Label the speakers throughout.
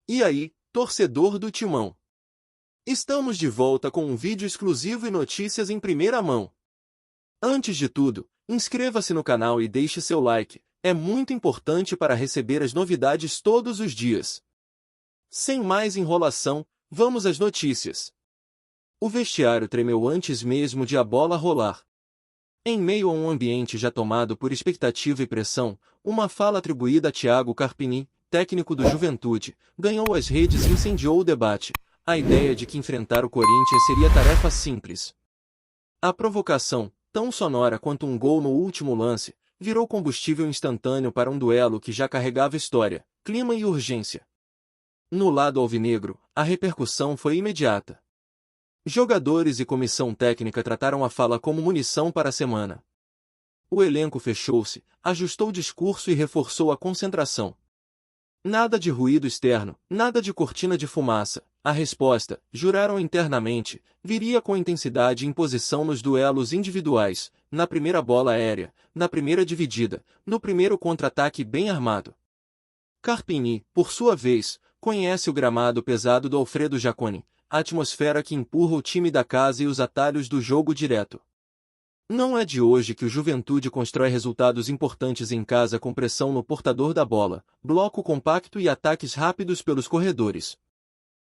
Speaker 1: E aí, torcedor do Timão? Estamos de volta com um vídeo exclusivo e notícias em primeira mão. Antes de tudo, inscreva-se no canal e deixe seu like, é muito importante para receber as novidades todos os dias. Sem mais enrolação, vamos às notícias. O vestiário tremeu antes mesmo de a bola rolar. Em meio a um ambiente já tomado por expectativa e pressão, uma fala atribuída a Thiago Carpini, técnico do Juventude, ganhou as redes e incendiou o debate. A ideia de que enfrentar o Corinthians seria tarefa simples. A provocação, tão sonora quanto um gol no último lance, virou combustível instantâneo para um duelo que já carregava história, clima e urgência. No lado alvinegro, a repercussão foi imediata. Jogadores e comissão técnica trataram a fala como munição para a semana. O elenco fechou-se, ajustou o discurso e reforçou a concentração. Nada de ruído externo, nada de cortina de fumaça. A resposta, juraram internamente, viria com intensidade e imposição nos duelos individuais, na primeira bola aérea, na primeira dividida, no primeiro contra-ataque bem armado. Carpini, por sua vez, conhece o gramado pesado do Alfredo Jaconi, a atmosfera que empurra o time da casa e os atalhos do jogo direto. Não é de hoje que o Juventude constrói resultados importantes em casa com pressão no portador da bola, bloco compacto e ataques rápidos pelos corredores.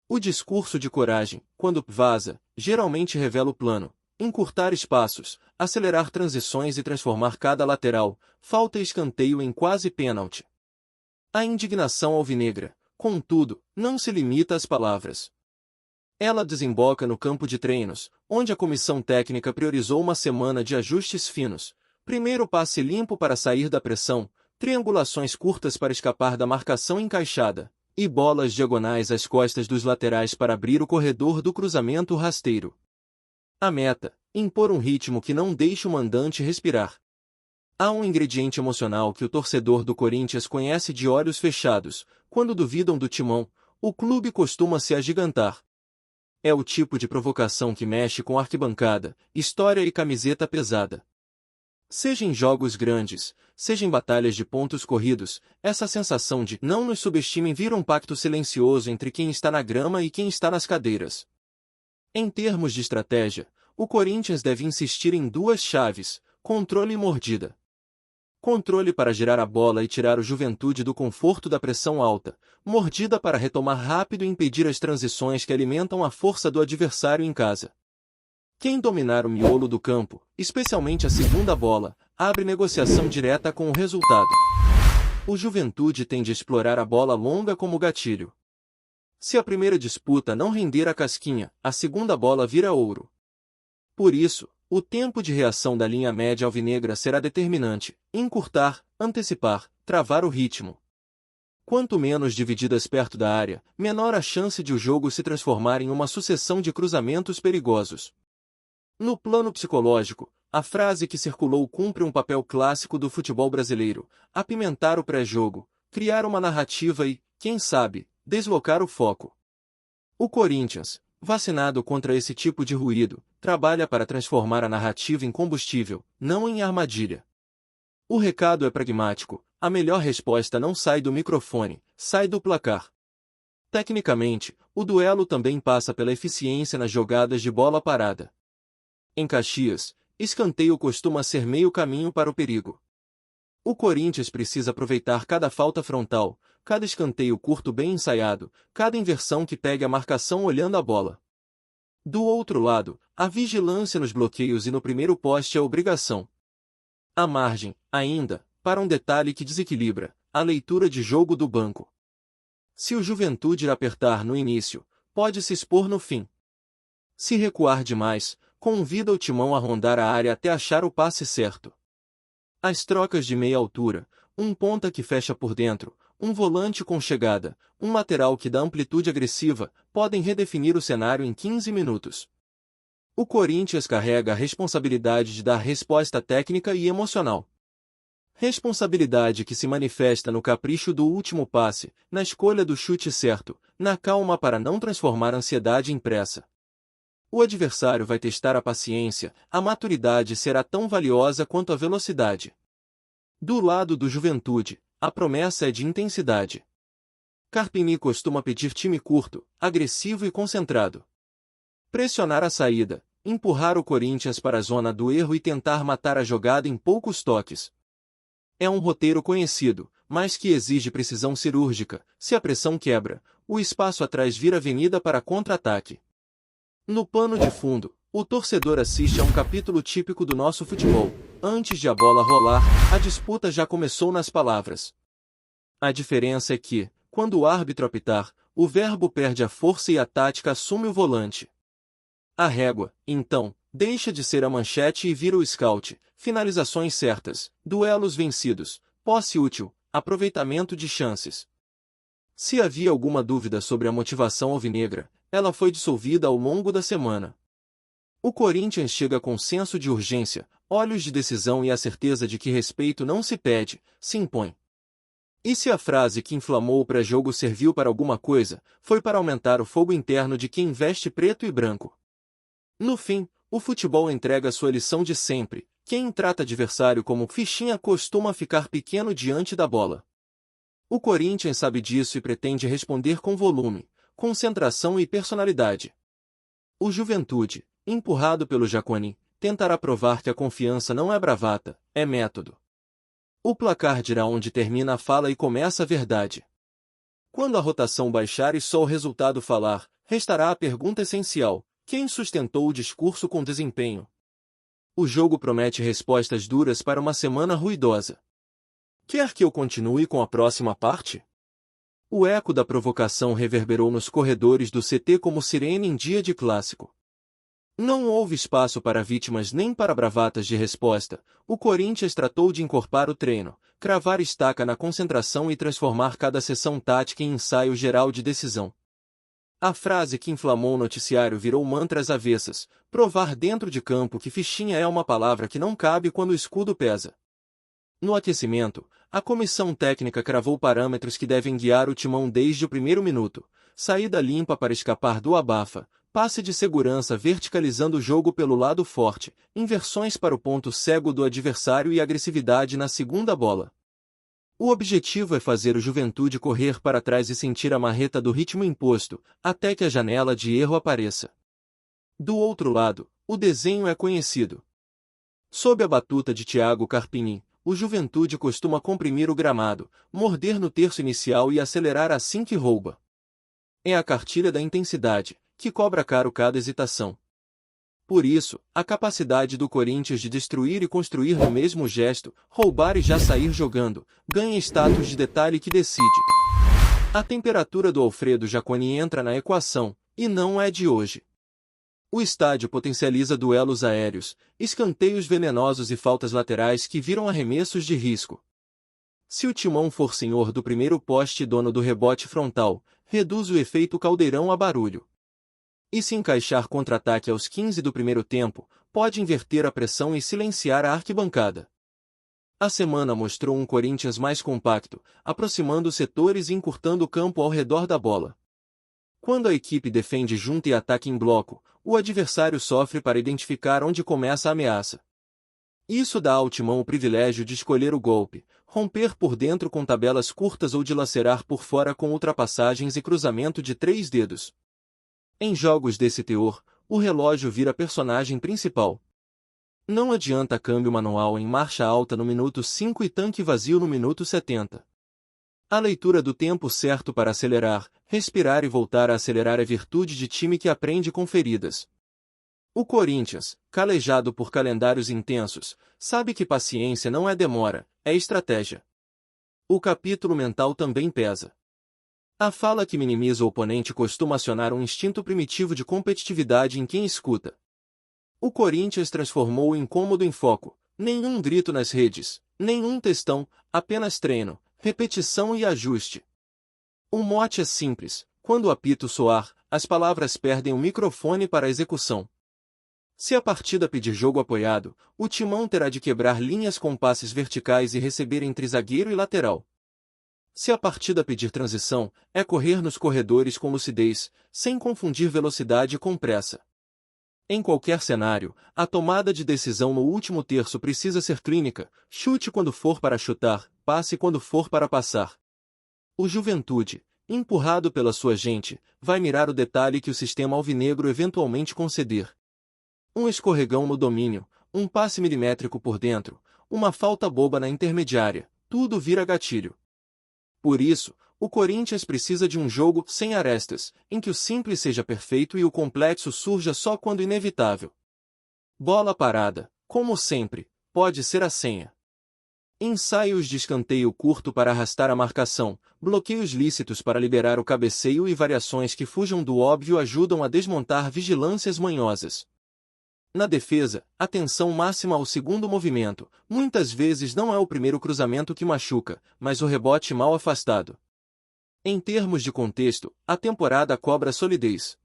Speaker 1: O discurso de coragem, quando vaza, geralmente revela o plano: encurtar espaços, acelerar transições e transformar cada lateral, falta e escanteio em quase pênalti. A indignação alvinegra, contudo, não se limita às palavras. Ela desemboca no campo de treinos, onde a comissão técnica priorizou uma semana de ajustes finos. Primeiro passe limpo para sair da pressão, triangulações curtas para escapar da marcação encaixada, e bolas diagonais às costas dos laterais para abrir o corredor do cruzamento rasteiro. A meta, impor um ritmo que não deixe o mandante respirar. Há um ingrediente emocional que o torcedor do Corinthians conhece de olhos fechados. Quando duvidam do Timão, o clube costuma se agigantar. É o tipo de provocação que mexe com arquibancada, história e camiseta pesada. Seja em jogos grandes, seja em batalhas de pontos corridos, essa sensação de não nos subestimem vira um pacto silencioso entre quem está na grama e quem está nas cadeiras. Em termos de estratégia, o Corinthians deve insistir em duas chaves: controle e mordida. Controle para girar a bola e tirar o Juventude do conforto da pressão alta, mordida para retomar rápido e impedir as transições que alimentam a força do adversário em casa. Quem dominar o miolo do campo, especialmente a segunda bola, abre negociação direta com o resultado. O Juventude tende a explorar a bola longa como gatilho. Se a primeira disputa não render a casquinha, a segunda bola vira ouro. Por isso, o tempo de reação da linha média alvinegra será determinante: encurtar, antecipar, travar o ritmo. Quanto menos divididas perto da área, menor a chance de o jogo se transformar em uma sucessão de cruzamentos perigosos. No plano psicológico, a frase que circulou cumpre um papel clássico do futebol brasileiro: apimentar o pré-jogo, criar uma narrativa e, quem sabe, deslocar o foco. O Corinthians, vacinado contra esse tipo de ruído, trabalha para transformar a narrativa em combustível, não em armadilha. O recado é pragmático: a melhor resposta não sai do microfone, sai do placar. Tecnicamente, o duelo também passa pela eficiência nas jogadas de bola parada. Em Caxias, escanteio costuma ser meio caminho para o perigo. O Corinthians precisa aproveitar cada falta frontal, cada escanteio curto bem ensaiado, cada inversão que pegue a marcação olhando a bola. Do outro lado, a vigilância nos bloqueios e no primeiro poste é obrigação. Há margem, ainda, para um detalhe que desequilibra: a leitura de jogo do banco. Se o Juventude apertar no início, pode se expor no fim. Se recuar demais, convida o Timão a rondar a área até achar o passe certo. As trocas de meia altura, um ponta que fecha por dentro, um volante com chegada, um lateral que dá amplitude agressiva, podem redefinir o cenário em 15 minutos. O Corinthians carrega a responsabilidade de dar resposta técnica e emocional. Responsabilidade que se manifesta no capricho do último passe, na escolha do chute certo, na calma para não transformar a ansiedade em pressa. O adversário vai testar a paciência, a maturidade será tão valiosa quanto a velocidade. Do lado do Juventude, a promessa é de intensidade. Carpini costuma pedir time curto, agressivo e concentrado. Pressionar a saída, empurrar o Corinthians para a zona do erro e tentar matar a jogada em poucos toques. É um roteiro conhecido, mas que exige precisão cirúrgica. Se a pressão quebra, o espaço atrás vira avenida para contra-ataque. No pano de fundo, o torcedor assiste a um capítulo típico do nosso futebol. Antes de a bola rolar, a disputa já começou nas palavras. A diferença é que, quando o árbitro apitar, o verbo perde a força e a tática assume o volante. A régua, então, deixa de ser a manchete e vira o scout, finalizações certas, duelos vencidos, posse útil, aproveitamento de chances. Se havia alguma dúvida sobre a motivação alvinegra, ela foi dissolvida ao longo da semana. O Corinthians chega com senso de urgência, olhos de decisão e a certeza de que respeito não se pede, se impõe. E se a frase que inflamou o pré-jogo serviu para alguma coisa, foi para aumentar o fogo interno de quem veste preto e branco. No fim, o futebol entrega sua lição de sempre: quem trata adversário como fichinha costuma ficar pequeno diante da bola. O Corinthians sabe disso e pretende responder com volume, concentração e personalidade. O Juventude, empurrado pelo Jaconi, tentará provar que a confiança não é bravata, é método. O placar dirá onde termina a fala e começa a verdade. Quando a rotação baixar e só o resultado falar, restará a pergunta essencial: quem sustentou o discurso com desempenho? O jogo promete respostas duras para uma semana ruidosa. Quer que eu continue com a próxima parte? O eco da provocação reverberou nos corredores do CT como sirene em dia de clássico. Não houve espaço para vítimas nem para bravatas de resposta. O Corinthians tratou de encorpar o treino, cravar estaca na concentração e transformar cada sessão tática em ensaio geral de decisão. A frase que inflamou o noticiário virou mantra às avessas: provar dentro de campo que fichinha é uma palavra que não cabe quando o escudo pesa. No aquecimento, a comissão técnica cravou parâmetros que devem guiar o timão desde o primeiro minuto: saída limpa para escapar do abafa, passe de segurança verticalizando o jogo pelo lado forte, inversões para o ponto cego do adversário e agressividade na segunda bola. O objetivo é fazer o Juventude correr para trás e sentir a marreta do ritmo imposto, até que a janela de erro apareça. Do outro lado, o desenho é conhecido. Sob a batuta de Thiago Carpini, o Juventude costuma comprimir o gramado, morder no terço inicial e acelerar assim que rouba. É a cartilha da intensidade, que cobra caro cada hesitação. Por isso, a capacidade do Corinthians de destruir e construir no mesmo gesto, roubar e já sair jogando, ganha status de detalhe que decide. A temperatura do Alfredo Jaconi entra na equação, e não é de hoje. O estádio potencializa duelos aéreos, escanteios venenosos e faltas laterais que viram arremessos de risco. Se o timão for senhor do primeiro poste e dono do rebote frontal, reduz o efeito caldeirão a barulho. E se encaixar contra-ataque aos 15 do primeiro tempo, pode inverter a pressão e silenciar a arquibancada. A semana mostrou um Corinthians mais compacto, aproximando setores e encurtando o campo ao redor da bola. Quando a equipe defende junto e ataca em bloco, o adversário sofre para identificar onde começa a ameaça. Isso dá ao timão o privilégio de escolher o golpe, romper por dentro com tabelas curtas ou dilacerar por fora com ultrapassagens e cruzamento de 3 dedos. Em jogos desse teor, o relógio vira personagem principal. Não adianta câmbio manual em marcha alta no minuto 5 e tanque vazio no minuto 70. A leitura do tempo certo para acelerar, respirar e voltar a acelerar é virtude de time que aprende com feridas. O Corinthians, calejado por calendários intensos, sabe que paciência não é demora, é estratégia. O capítulo mental também pesa. A fala que minimiza o oponente costuma acionar um instinto primitivo de competitividade em quem escuta. O Corinthians transformou o incômodo em foco: nenhum grito nas redes, nenhum textão, apenas treino, repetição e ajuste. O mote é simples: quando o apito soar, as palavras perdem o microfone para a execução. Se a partida pedir jogo apoiado, o timão terá de quebrar linhas com passes verticais e receber entre zagueiro e lateral. Se a partida pedir transição, é correr nos corredores com lucidez, sem confundir velocidade com pressa. Em qualquer cenário, a tomada de decisão no último terço precisa ser clínica: chute quando for para chutar, passe quando for para passar. O Juventude, empurrado pela sua gente, vai mirar o detalhe que o sistema alvinegro eventualmente conceder. Um escorregão no domínio, um passe milimétrico por dentro, uma falta boba na intermediária, tudo vira gatilho. Por isso, o Corinthians precisa de um jogo sem arestas, em que o simples seja perfeito e o complexo surja só quando inevitável. Bola parada, como sempre, pode ser a senha. Ensaios de escanteio curto para arrastar a marcação, bloqueios lícitos para liberar o cabeceio e variações que fujam do óbvio ajudam a desmontar vigilâncias manhosas. Na defesa, atenção máxima ao segundo movimento, muitas vezes não é o primeiro cruzamento que machuca, mas o rebote mal afastado. Em termos de contexto, a temporada cobra solidez.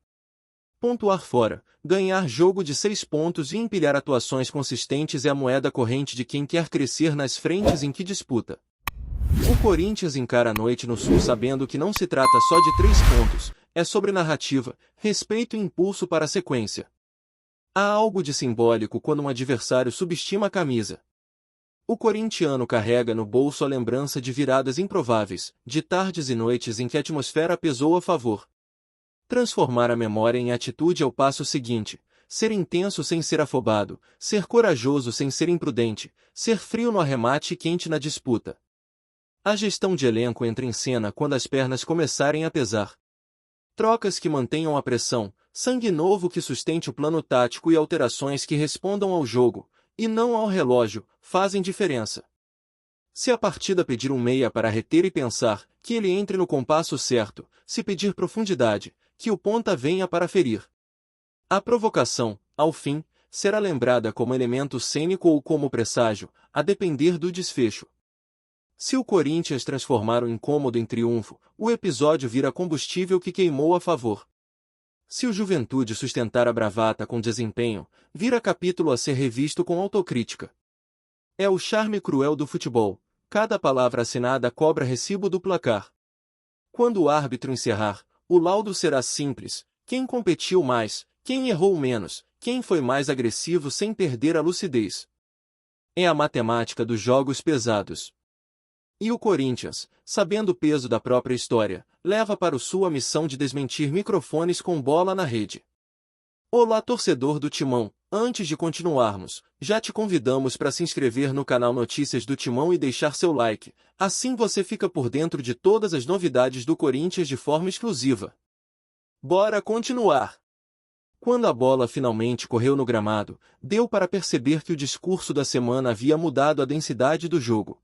Speaker 1: Pontuar fora, ganhar jogo de 6 pontos e empilhar atuações consistentes é a moeda corrente de quem quer crescer nas frentes em que disputa. O Corinthians encara a noite no Sul sabendo que não se trata só de 3 pontos, é sobre narrativa, respeito e impulso para a sequência. Há algo de simbólico quando um adversário subestima a camisa. O corintiano carrega no bolso a lembrança de viradas improváveis, de tardes e noites em que a atmosfera pesou a favor. Transformar a memória em atitude é o passo seguinte: ser intenso sem ser afobado, ser corajoso sem ser imprudente, ser frio no arremate e quente na disputa. A gestão de elenco entra em cena quando as pernas começarem a pesar. Trocas que mantenham a pressão, sangue novo que sustente o plano tático e alterações que respondam ao jogo, e não ao relógio, fazem diferença. Se a partida pedir um meia para reter e pensar, que ele entre no compasso certo, se pedir profundidade, que o ponta venha para ferir. A provocação, ao fim, será lembrada como elemento cênico ou como presságio, a depender do desfecho. Se o Corinthians transformar o incômodo em triunfo, o episódio vira combustível que queimou a favor. Se o Juventude sustentar a bravata com desempenho, vira capítulo a ser revisto com autocrítica. É o charme cruel do futebol: cada palavra assinada cobra recibo do placar. Quando o árbitro encerrar, o laudo será simples: quem competiu mais, quem errou menos, quem foi mais agressivo sem perder a lucidez. É a matemática dos jogos pesados. E o Corinthians, sabendo o peso da própria história, leva para o Sul a missão de desmentir microfones com bola na rede. Olá, torcedor do Timão, antes de continuarmos, já te convidamos para se inscrever no canal Notícias do Timão e deixar seu like, assim você fica por dentro de todas as novidades do Corinthians de forma exclusiva. Bora continuar! Quando a bola finalmente correu no gramado, deu para perceber que o discurso da semana havia mudado a densidade do jogo.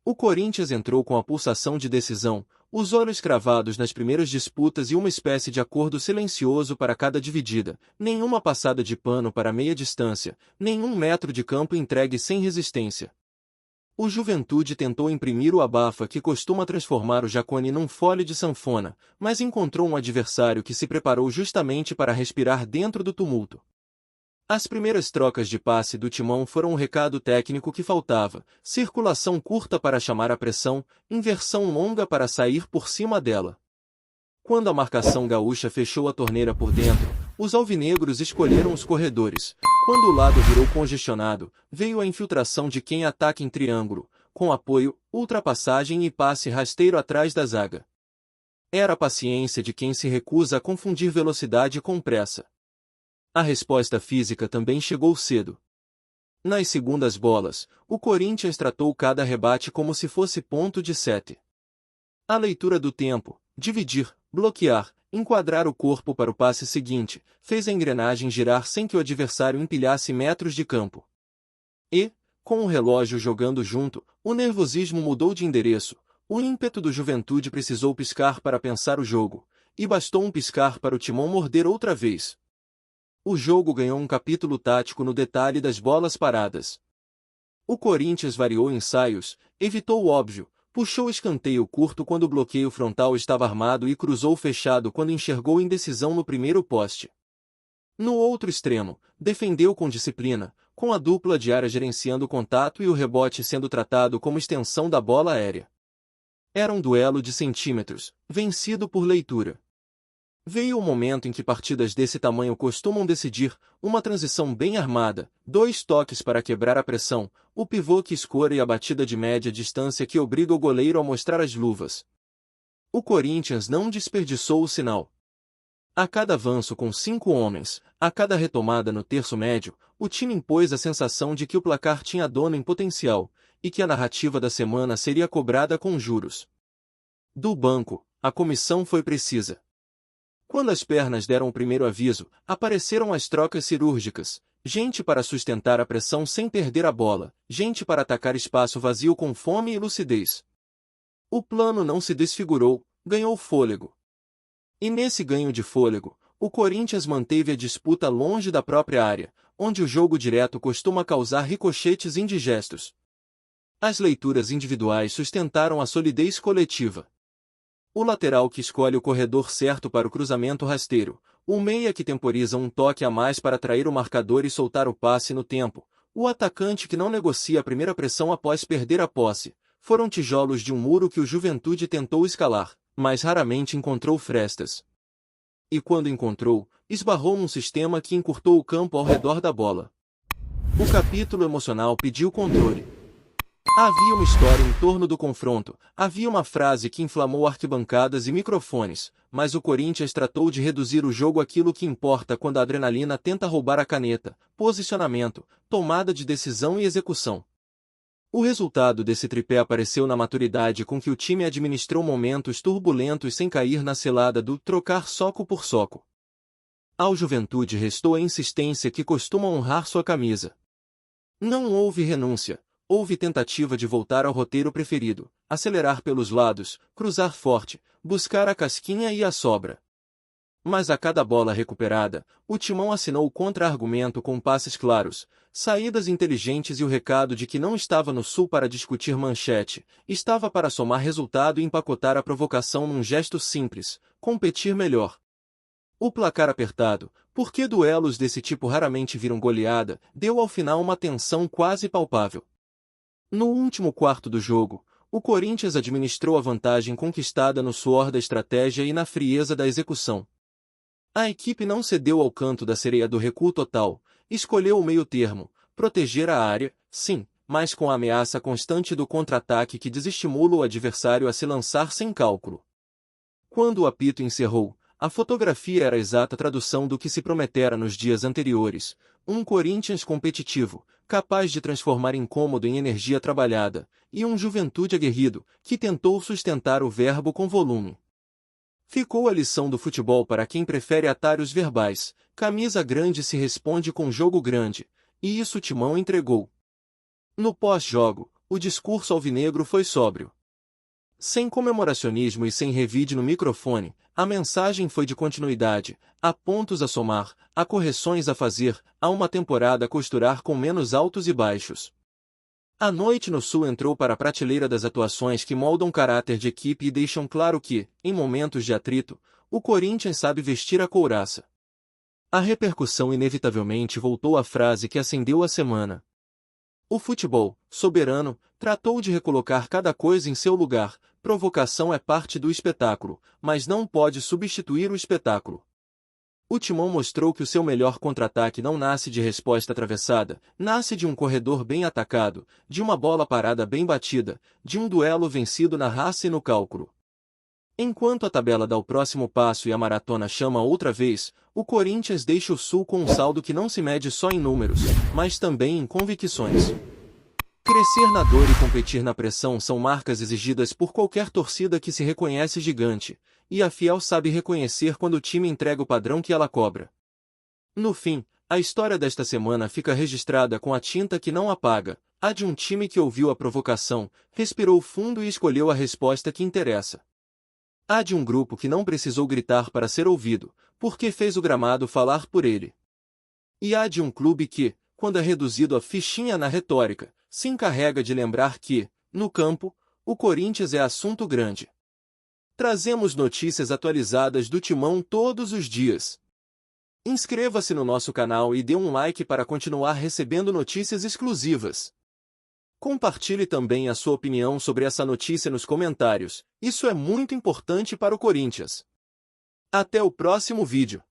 Speaker 1: O Corinthians entrou com a pulsação de decisão, os olhos cravados nas primeiras disputas e uma espécie de acordo silencioso para cada dividida, nenhuma passada de pano para meia distância, nenhum metro de campo entregue sem resistência. O Juventude tentou imprimir o abafa que costuma transformar o Jacone num fole de sanfona, mas encontrou um adversário que se preparou justamente para respirar dentro do tumulto. As primeiras trocas de passe do Timão foram o recado técnico que faltava: circulação curta para chamar a pressão, inversão longa para sair por cima dela. Quando a marcação gaúcha fechou a torneira por dentro, os alvinegros escolheram os corredores. Quando o lado virou congestionado, veio a infiltração de quem ataca em triângulo, com apoio, ultrapassagem e passe rasteiro atrás da zaga. Era a paciência de quem se recusa a confundir velocidade com pressa. A resposta física também chegou cedo. Nas segundas bolas, o Corinthians tratou cada rebate como se fosse ponto de sete. A leitura do tempo, dividir, bloquear, enquadrar o corpo para o passe seguinte, fez a engrenagem girar sem que o adversário empilhasse metros de campo. E, com o relógio jogando junto, o nervosismo mudou de endereço, o ímpeto do Juventude precisou piscar para pensar o jogo, e bastou um piscar para o Timão morder outra vez. O jogo ganhou um capítulo tático no detalhe das bolas paradas. O Corinthians variou ensaios, evitou o óbvio, puxou escanteio curto quando o bloqueio frontal estava armado e cruzou fechado quando enxergou indecisão no primeiro poste. No outro extremo, defendeu com disciplina, com a dupla de área gerenciando o contato e o rebote sendo tratado como extensão da bola aérea. Era um duelo de centímetros, vencido por leitura. Veio o momento em que partidas desse tamanho costumam decidir: uma transição bem armada, 2 toques para quebrar a pressão, o pivô que escora e a batida de média distância que obriga o goleiro a mostrar as luvas. O Corinthians não desperdiçou o sinal. A cada avanço com 5 homens, a cada retomada no terço médio, o time impôs a sensação de que o placar tinha dono em potencial, e que a narrativa da semana seria cobrada com juros. Do banco, a comissão foi precisa. Quando as pernas deram o primeiro aviso, apareceram as trocas cirúrgicas, gente para sustentar a pressão sem perder a bola, gente para atacar espaço vazio com fome e lucidez. O plano não se desfigurou, ganhou fôlego. E nesse ganho de fôlego, o Corinthians manteve a disputa longe da própria área, onde o jogo direto costuma causar ricochetes indigestos. As leituras individuais sustentaram a solidez coletiva. O lateral que escolhe o corredor certo para o cruzamento rasteiro, o meia que temporiza um toque a mais para atrair o marcador e soltar o passe no tempo, o atacante que não negocia a primeira pressão após perder a posse, foram tijolos de um muro que o Juventude tentou escalar, mas raramente encontrou frestas. E quando encontrou, esbarrou num sistema que encurtou o campo ao redor da bola. O capítulo emocional pediu controle. Havia uma história em torno do confronto, havia uma frase que inflamou arquibancadas e microfones, mas o Corinthians tratou de reduzir o jogo àquilo que importa quando a adrenalina tenta roubar a caneta: posicionamento, tomada de decisão e execução. O resultado desse tripé apareceu na maturidade com que o time administrou momentos turbulentos sem cair na cilada do trocar soco por soco. Ao Juventude restou a insistência que costuma honrar sua camisa. Não houve renúncia. Houve tentativa de voltar ao roteiro preferido, acelerar pelos lados, cruzar forte, buscar a casquinha e a sobra. Mas a cada bola recuperada, o Timão assinou o contra-argumento com passes claros, saídas inteligentes e o recado de que não estava no Sul para discutir manchete, estava para somar resultado e empacotar a provocação num gesto simples: competir melhor. O placar apertado, porque duelos desse tipo raramente viram goleada, deu ao final uma tensão quase palpável. No último quarto do jogo, o Corinthians administrou a vantagem conquistada no suor da estratégia e na frieza da execução. A equipe não cedeu ao canto da sereia do recuo total, escolheu o meio-termo, proteger a área, sim, mas com a ameaça constante do contra-ataque que desestimula o adversário a se lançar sem cálculo. Quando o apito encerrou, a fotografia era a exata tradução do que se prometera nos dias anteriores: um Corinthians competitivo, capaz de transformar incômodo em energia trabalhada, e um Juventude aguerrido, que tentou sustentar o verbo com volume. Ficou a lição do futebol para quem prefere atalhos verbais: camisa grande se responde com jogo grande, e isso o Timão entregou. No pós-jogo, o discurso alvinegro foi sóbrio. Sem comemoracionismo e sem revide no microfone, a mensagem foi de continuidade: há pontos a somar, há correções a fazer, há uma temporada a costurar com menos altos e baixos. A noite no Sul entrou para a prateleira das atuações que moldam caráter de equipe e deixam claro que, em momentos de atrito, o Corinthians sabe vestir a couraça. A repercussão inevitavelmente voltou à frase que acendeu a semana. O futebol, soberano, tratou de recolocar cada coisa em seu lugar. Provocação é parte do espetáculo, mas não pode substituir o espetáculo. O Timão mostrou que o seu melhor contra-ataque não nasce de resposta atravessada, nasce de um corredor bem atacado, de uma bola parada bem batida, de um duelo vencido na raça e no cálculo. Enquanto a tabela dá o próximo passo e a maratona chama outra vez, o Corinthians deixa o Sul com um saldo que não se mede só em números, mas também em convicções. Crescer na dor e competir na pressão são marcas exigidas por qualquer torcida que se reconhece gigante, e a Fiel sabe reconhecer quando o time entrega o padrão que ela cobra. No fim, a história desta semana fica registrada com a tinta que não apaga, a de um time que ouviu a provocação, respirou fundo e escolheu a resposta que interessa. A de um grupo que não precisou gritar para ser ouvido, porque fez o gramado falar por ele. E a de um clube que, quando é reduzido a fichinha na retórica, se encarrega de lembrar que, no campo, o Corinthians é assunto grande. Trazemos notícias atualizadas do Timão todos os dias. Inscreva-se no nosso canal e dê um like para continuar recebendo notícias exclusivas. Compartilhe também a sua opinião sobre essa notícia nos comentários, isso é muito importante para o Corinthians. Até o próximo vídeo.